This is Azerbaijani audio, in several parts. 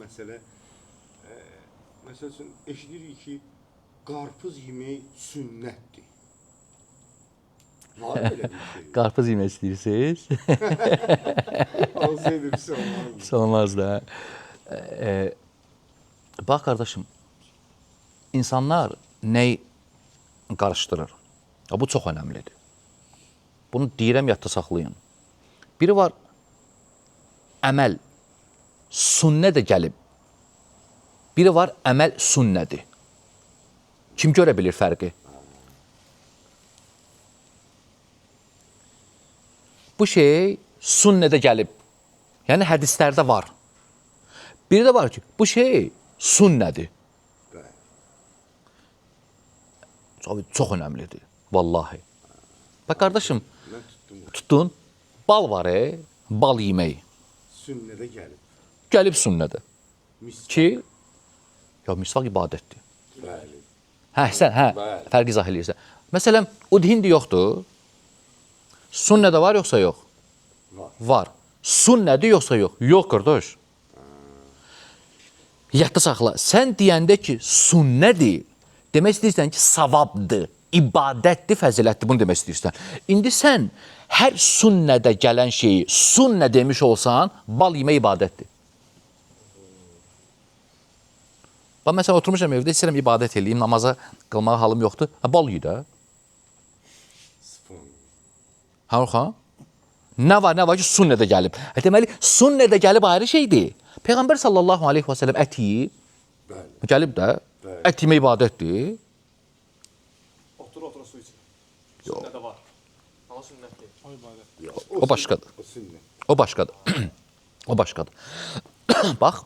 məsələ. Məsəl üçün, eşidirik ki, qarpız yemək sünnətdir. Var belə bir şey. Qarpız yemək istəyirsiniz? Olsaydı bir şey olmazdı. Olmaz da. Bax, qardaşım, insanlar nəyi qarışdırır? Bu çox önəmlidir. Bunu deyirəm, yadda saxlayın. Biri var, əməl sünnə də gəlib. Biri var, əməl sünnədir. Kim görə bilir fərqi? Bu şey sünnədə gəlib. Yəni hədislərdə var. Biri də var ki, bu şey sünnədir. Çox önəmlidir. Vallahi. Bax, qardaşım, tutdun, bal var, bal yemək. Sünnədə gəlib. Gəlib sünnədə. Misvaq. Ki, ya misvaq ibadətdir. Bəli. Bəli. Fərq izah edirsən. Məsələn, udhindi yoxdur. Sünnədə var, yoxsa yox? Var. Sünnədir, yoxsa yox? Yox, qardaş. Yadda saxla. Sən deyəndə ki, sünnədir, demək istəyirsən ki, savabdır, ibadətdir, fəzilətdir, bunu demək istəyirsən. İndi sən hər sünnədə gələn şeyi sünnə demiş olsan, bal yemək ibadətdir. Bax, məsələn, oturmuşam evdə, istəyirəm ibadət eləyim, namaza qılmağa halım yoxdur. Bal yeyə də. Orxan? Nə var ki, sünnədə gəlib. Deməli, sünnədə gəlib ayrı şeydir. Peyğəmbər sallallahu aleyhi və səlləm ət yiyib. Gəlib də. Ət yemək ibadətdir. Otur su için. Sünnədə var. Ama sünnet değil. O ibadet. O başqadır. O başqadır. O başqadır. Bax.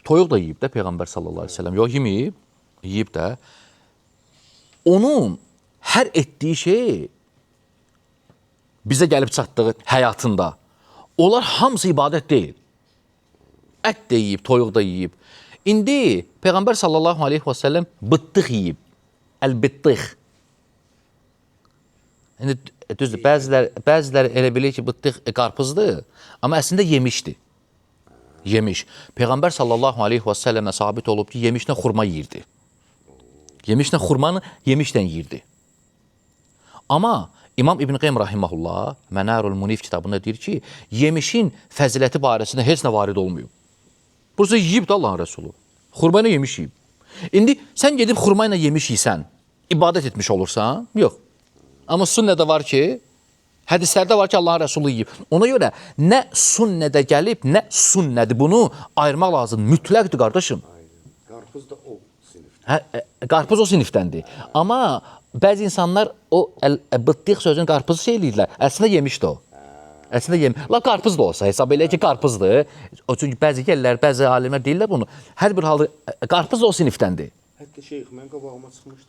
Toyuq da yiyib də Peyğəmbər sallallahu aleyhi və səlləm. Yox, yeməyib. Yiyib də. Onun hər etdiyi şey bizə gəlib çatdığı həyatında. Onlar hamısı ibadət deyil. Ət də yiyib, toyuq da yiyib. İndi Peyğəmbər sallallahu aleyhi və səlləm bıttıq yiyib. Əl-bıttıq. İndi düzdür, bəziləri elə bilir ki, bıttıq qarpızdır, amma əslində yemişdir. Yemiş. Peyğəmbər sallallahu aleyhi və səlləmə sabit olub ki, yemişlə xurma yiyirdi. Yemişlə xurmanı yemişlə yiyirdi. Amma İmam İbn Qeym rahiməhullah Mənarul Munif kitabında deyir ki, yemişin fəziləti barəsində heç nə varid olmuyor. Burası yiyib də Allahın Rəsulu. Xurma ilə yemiş yiyib. İndi sən gedib xurma ilə yemiş yiysən, ibadət etmiş olursan, yox. Amma sünnədə var ki, hədislərdə var ki, Allahın Rəsulu yiyib. Ona görə nə sünnədə gəlib, nə sünnədir. Bunu ayırmaq lazım. Mütləqdir, qardaşım. Qarpız da o sinifdir. Qarpız o sinifdəndir. Amma bəzi insanlar o bıttıq sözün qarpızı şey eləyirlər. Əslində yemişdir o. Əslində yemiş. La qarpız da olsa hesab elə ki, qarpızdır. O çünki bəzi gəlirlər, bəzi alimlər deyirlər bunu. Hər bir halda qarpız da o sinifdəndir. Hətta şeyx, mən qabağıma çıxmışdı